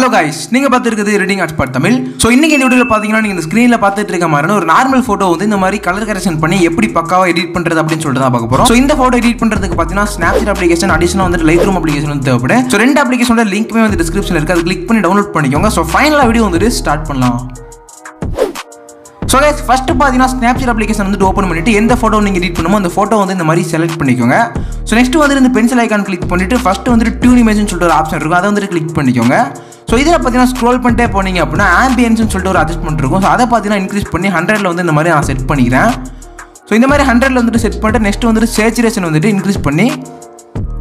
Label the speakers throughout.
Speaker 1: Hello guys, நீங்க பார்த்திருக்கிறது editing Hotspot Tamil. So இன்னைக்கு இந்த வீடியோல பாத்தீங்கன்னா நீங்க இந்த ஸ்கிரீன்ல பார்த்துட்டு இருக்க மாதிரி ஒரு நார்மல் போட்டோ வந்து இந்த மாதிரி கலர் கரெக்ஷன் பண்ணி எப்படி பக்காவா எடிட் பண்றது அப்படினு சொல்லிட்டு தான் பார்க்க போறோம். சோ இந்த போட்டோ எடிட் பண்றதுக்கு பாத்தீங்கன்னா Snapseed அப்ளிகேஷன் அடிஷனலா வந்து Lightroom அப்ளிகேஷன் வந்து தேவைப்படும். சோ ரெண்டு அப்ளிகேஷனோட லிங்க்மே வந்து டிஸ்கிரிப்ஷன்ல இருக்கு. அதை கிளிக் பண்ணி டவுன்லோட் பண்ணிக்கோங்க. சோ ஃபைனலா வீடியோ வந்து ஸ்டார்ட் பண்ணலாம். So guys, first பாத்தீங்கன்னா Snapseed அப்ளிகேஷன் வந்து ஓபன் பண்ணிட்டு எந்த போட்டோ நீங்க எடிட் பண்ணுமோ அந்த போட்டோ வந்து இந்த மாதிரி செலக்ட் பண்ணிக்கோங்க. சோ நெக்ஸ்ட் வந்து இந்த பென்சில் ஐகான் கிளிக் பண்ணிட்டு ஃபர்ஸ்ட் வந்து டியூன் இமேஜ்னு சொல்லிட்டு ஒரு ஆப்ஷன் இருக்கும். அதை வந்து கிளிக் பண்ணிக்கோங்க. சோ இதில் பார்த்தீங்கன்னா ஸ்க்ரோல் பண்ணிட்டே போனீங்க அப்படின்னா ஆம்பியன்ஸ்னு சொல்லிட்டு ஒரு அட்ஜஸ்ட்மெண்ட் இருக்கும். ஸோ அதை பார்த்தீங்கன்னா இன்க்ரீஸ் பண்ணி 100ல வந்து இந்த மாதிரி நான் செட் பண்ணிக்கிறேன். ஸோ இந்த மாதிரி 100ல வந்துட்டு செட் பண்ணிட்டு நெக்ஸ்ட் வந்துட்டு சேச்சுரேஷன் வந்துட்டு இன்க்ரீஸ் பண்ணி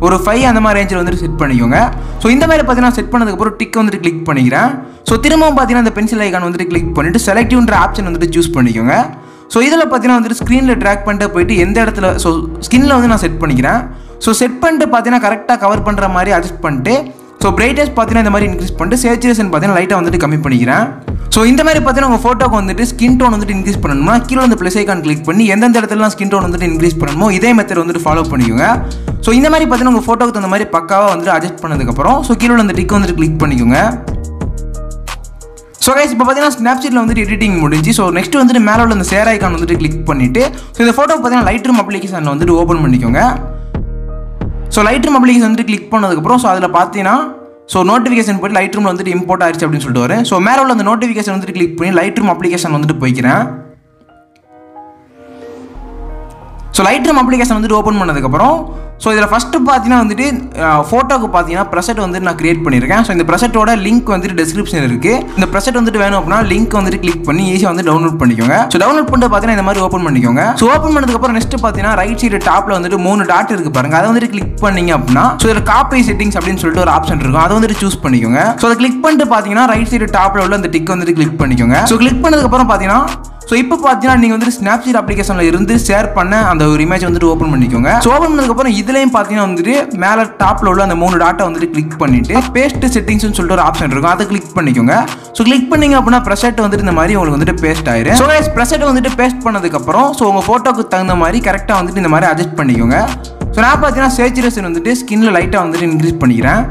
Speaker 1: ஒரு 5 அந்த மாதிரி ரேஞ்சில் வந்துட்டு செட் பண்ணிக்கோங்க. ஸோ இந்த மாதிரி பார்த்தீங்கன்னா செட் பண்ணதுக்கப்புறம் டிக் வந்துட்டு கிளிக் பண்ணிக்கிறேன். ஸோ திரும்பவும் பார்த்தீங்கன்னா இந்த பென்சில் ஐகான் வந்துட்டு கிளிக் பண்ணிட்டு செலக்டிவ்ன்ற ஆப்ஷன் வந்துட்டு சூஸ் பண்ணிக்கோங்க. ஸோ இதில் பார்த்தீங்கன்னா வந்துட்டு ஸ்க்ரீனில் ட்ராக் பண்ணிட்டு போயிட்டு எந்த இடத்துல ஸோ ஸ்கின்னில் வந்து நான் செட் பண்ணிக்கிறேன். ஸோ செட் பண்ணிட்டு பார்த்தீங்கன்னா கரெக்டாக கவர் பண்ணுற மாதிரி அட்ஜஸ்ட் பண்ணிட்டு ஸோ பிரைட்னஸ் பார்த்தீங்கன்னா இந்த மாதிரி இன்க்ரீஸ் பண்ணிட்டு சேச்சுரேஷன் பார்த்தீங்கன்னா லைட்டாக வந்துட்டு கம்மி பண்ணிக்கிறேன். ஸோ இந்த மாதிரி பார்த்தீங்கன்னா உங்கள் ஃபோட்டோக்கு வந்துட்டு ஸ்கின் டோன் வந்துட்டு இன்க்ரீஸ் பண்ணணும்னா கீழே வந்து ப்ளஸ் ஐகான் கிளிக் பண்ணி எந்தெந்த இடத்துலலாம் ஸ்கின் டோன் வந்துட்டு இன்க்ரீஸ் பண்ணணுமோ இதே மெத்தட் வந்துட்டு ஃபாலோ பண்ணிக்கோங்க. ஸோ இந்த மாதிரி பார்த்தீங்கன்னா உங்கள் ஃபோட்டோக்கு தகுந்த மாதிரி பக்காவாக வந்துட்டு அட்ஜஸ்ட் பண்ணதுக்கப்புறம் ஸோ கீழே வந்து டிக் வந்துட்டு கிளிக் பண்ணிக்கோங்க. ஸோ கைஸ் இப்போ பார்த்தீங்கன்னா Snapseedல வந்துட்டு எடிட்டிங் முடிஞ்சு. ஸோ நெக்ஸ்ட் வந்துட்டு மேலே உள்ள அந்த ஷேர் ஐகான் வந்துட்டு கிளிக் பண்ணிட்டு ஸோ இந்த ஃபோட்டோ பார்த்தீங்கன்னா Lightroom அப்ளிகேஷன் வந்துட்டு ஓப்பன் பண்ணிக்கோங்க. ஸோ Lightroom அப்ளிகேஷன் வந்துட்டு கிளிக் பண்ணதுக்கப்புறம் ஸோ அதில் பார்த்தீங்கன்னா ஸோ நோட்டிஃபிகேஷன் போய்ட்டு Lightroomல வந்துட்டு இம்போர்ட் ஆயிடுச்சு அப்படின்னு சொல்லிட்டு வரேன். ஸோ மேலே உள்ள அந்த நோட்டிஃபிகேஷன் வந்துட்டு கிளிக் பண்ணி Lightroom அப்ளிகேஷன் வந்துட்டு போய்க்கிறேன். ஸோ Lightroom அப்ளிகேஷன் வந்துட்டு ஓப்பன் பண்ணதுக்கப்புறம் ஸோ இதில் ஃபஸ்ட்டு பார்த்தீங்கன்னா வந்துட்டு ஃபோட்டோக்கு பார்த்தீங்கன்னா ப்ரெசெட் வந்துட்டு நான் கிரியேட் பண்ணியிருக்கேன். ஸோ இந்த ப்ரெசெட்டோட லிங்க் வந்துட்டு டிஸ்கிரிப்ஷன் இருக்குது. இந்த ப்ரெசெட் வந்துட்டு வேணும் அப்படின்னா லிங்க் வந்துட்டு கிளிக் பண்ணி ஈஸியாக வந்து டவுன்லோட் பண்ணிக்கோங்க. ஸோ டவுன்லோட் பண்ணிட்டு பார்த்தீங்கன்னா இந்த மாதிரி ஓப்பன் பண்ணிக்கோங்க. ஸோ ஓப்பன் பண்ணதுக்கப்புறம் நெக்ஸ்ட் பார்த்தீங்கன்னா ரைட் சைடு டாப்பில் வந்துட்டு 3 டாட் இருக்குது பாருங்க. அதை வந்துட்டு கிளிக் பண்ணிங்க அப்படின்னா ஸோ இதில் காப்பி செட்டிங்ஸ் அப்படின்னு சொல்லிட்டு ஒரு ஆப்ஷன் இருக்கும். அதை வந்துட்டு சூஸ் பண்ணிக்கோங்க. ஸோ அதை கிளிக் பண்ணிட்டு பார்த்தீங்கன்னா ரைட் சைடு டாப்பில் உள்ள அந்த டிக் வந்துட்டு கிளிக் பண்ணிக்கோங்க. ஸோ கிளிக் பண்ணதுக்கப்புறம் பார்த்தீங்கன்னா ஸோ இப்போ பார்த்தீங்கன்னா நீங்கள் வந்துட்டு Snapseed அப்ளிகேஷனில் இருந்து ஷேர் பண்ண அந்த ஒரு இமேஜ் வந்துட்டு ஓப்பன் பண்ணிக்கோங்க. ஸோ ஓப்பன் பண்ணதுக்கப்புறம் இதுலேயும் பார்த்தீங்கன்னா வந்துட்டு மேலே டாப்பில் உள்ள அந்த 3 டாட்டை வந்துட்டு கிளிக் பண்ணிட்டு பேஸ்ட் செட்டிங்ஸ்னு சொல்லிட்டு ஒரு ஆப்ஷன் இருக்கும். அதை கிளிக் பண்ணிக்கோங்க. ஸோ கிளிக் பண்ணிங்க அப்படின்னா ப்ரெசெட் வந்துட்டு இந்த மாதிரி உங்களுக்கு வந்துட்டு பேஸ்ட் ஆயிடும். ஸோ ப்ரெசெட் வந்துட்டு பேஸ்ட் பண்ணதுக்கப்புறம் ஸோ உங்கள் ஃபோட்டோக்கு தகுந்த மாதிரி கரெக்டாக வந்துட்டு இந்த மாதிரி அட்ஜஸ்ட் பண்ணிக்கோங்க. ஸோ நான் பார்த்தீங்கன்னா சேச்சுரேஷன் வந்துட்டு ஸ்கின்ல லைட்டாக வந்துட்டு இன்க்ரீஸ் பண்ணிக்கிறேன்.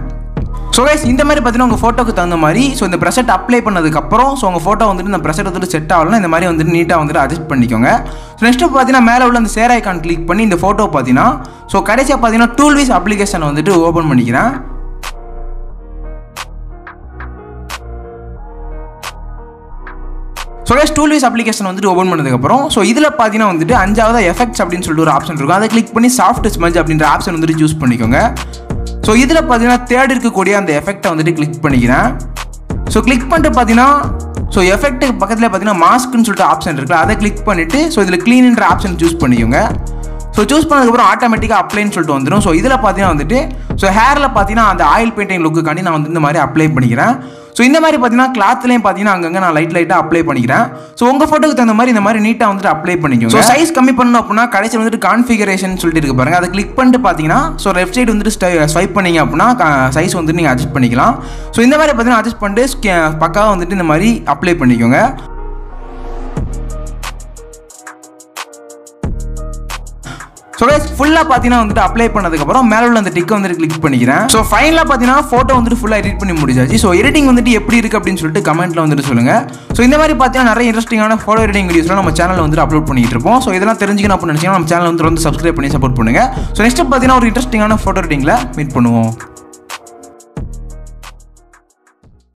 Speaker 1: ஸோ கைஸ் இந்த மாதிரி பார்த்தீங்கன்னா உங்கள் ஃபோட்டோக்கு தகுந்த மாதிரி ஸோ இந்த ப்ரெசெட் அப்ளை பண்ணதுக்கப்புறம் ஸோ உங்கள் ஃபோட்டோ வந்துட்டு இந்த ப்ரெசெட் வந்துட்டு செட் ஆகலாம் இந்த மாதிரி வந்துட்டு நீட்டாக வந்துட்டு அட்ஜஸ்ட் பண்ணிக்கோங்க. ஸோ நெக்ஸ்ட்டு பார்த்தீங்கன்னா மேலே உள்ள அந்த ஷேர் ஐகான் கிளிக் பண்ணி இந்த ஃபோட்டோ பார்த்தீங்கன்னா ஸோ கடைசியாக பார்த்தீங்கன்னா டூல்விஸ் அப்ளிகேஷன் வந்துட்டு ஓப்பன் பண்ணிக்கிறேன். ஸோ கைஸ் டூல்விஸ் அப்ளிகேஷன் வந்துட்டு ஓப்பன் பண்ணதுக்கப்புறம் ஸோ இதில் பார்த்தீங்கன்னா வந்துட்டு 5வது எஃபெக்ட்ஸ் அப்படின்னு சொல்லிட்டு ஒரு ஆப்ஷன் இருக்கும். அதை கிளிக் பண்ணி சாஃப்ட் ஸ்மஜ் அப்படின்ற ஆப்ஷன் வந்துட்டு சூஸ் பண்ணிக்கோங்க. ஸோ இதில் பார்த்தீங்கன்னா தேர்ட் இருக்கக்கூடிய அந்த எஃபெக்டை வந்துட்டு கிளிக் பண்ணிக்கிறேன். ஸோ கிளிக் பண்ணிட்டு பார்த்தீங்கன்னா ஸோ எஃபெக்ட்டுக்கு பக்கத்தில் பார்த்தீங்கன்னா மாஸ்க்னு சொல்லிட்டு ஆப்ஷன் இருக்குல்ல, அதை கிளிக் பண்ணிவிட்டு ஸோ இதில் க்ளீன்ன்ற ஆப்ஷன் சூஸ் பண்ணிக்கோங்க. ஸோ சூஸ் பண்ணதுக்கப்புறம் ஆட்டோமேட்டிக்காக அப்ளைன்னு சொல்லிட்டு வந்துடும். ஸோ இதில் பார்த்தீங்கன்னா வந்துட்டு ஸோ ஹேரில் பார்த்தீங்கன்னா அந்த ஆயில் பெயிண்டிங் லுக்குக்காண்டி நான் வந்து இந்த மாதிரி அப்ளை பண்ணிக்கிறேன். ஸோ இந்த மாதிரி பார்த்தீங்கன்னா கிளாத்லேயும் பார்த்தீங்கன்னா அங்கங்கே நான் லைட்டாக அப்ளை பண்ணிக்கிறேன். ஸோ உங்கள் ஃபோட்டோக்கு தகுந்த மாதிரி இந்த மாதிரி நீட்டாக வந்துட்டு அப்ளை பண்ணிக்கோங்க. ஸோ சைஸ் கம்மி பண்ணணும் அப்படின்னா கடைசியில் வந்துட்டு கான்ஃபிகரேஷன் சொல்லிட்டு இருக்கு பாருங்க. அதை கிளிக் பண்ணிட்டு பார்த்தீங்கன்னா ஸோ லெஃப்ட் சைடு வந்துட்டு ஸ்வைப் பண்ணிங்க அப்படின்னா சைஸ் வந்துட்டு நீங்கள் அட்ஜஸ்ட் பண்ணிக்கலாம். ஸோ இந்த மாதிரி பார்த்தீங்கன்னா அட்ஜஸ்ட் பண்ணிட்டு பக்காவாக வந்துட்டு இந்த மாதிரி அப்ளை பண்ணிக்கோங்க. ஸோ கைஸ் ஃபுல்லாக பார்த்தீங்கன்னா வந்துட்டு அப்ளை பண்ணதுக்கப்புறம் மேலே உள்ள அந்த டிக்கை வந்துட்டு கிளிக் பண்ணிக்கிறேன். ஸோ ஃபைனலாக பார்த்தீங்கன்னா ஃபோட்டோ வந்துட்டு ஃபுல்லாக எடிட் பண்ணி முடிச்சாச்சு. ஸோ எடிட்டிங் வந்துட்டு எப்படி இருக்குது அப்படின்னு சொல்லிட்டு கமெண்ட்டில் வந்துட்டு சொல்லுங்கள். ஸோ இந்த மாதிரி பார்த்தீங்கன்னா நிறைய இன்ட்ரெஸ்டிங்கான ஃபோட்டோ எடிட்டிங் வீடியோஸ்லாம் நம்ம சேனலில் வந்துட்டு அப்லோட் பண்ணிட்டு இருப்போம். ஸோ இதெல்லாம் தெரிஞ்சுக்கணும் அப்படின்னு நினச்சிங்கன்னா நம்ம சேனல் வந்து சப்ஸ்கிரைப் பண்ணி சப்போர்ட் பண்ணுங்கள். ஸோ நெக்ஸ்ட் பார்த்தீங்கன்னா ஒரு இன்ட்ரெஸ்டிங்கான ஃபோட்டோ எடிட்டிங்கில் மீட் பண்ணுவோம்.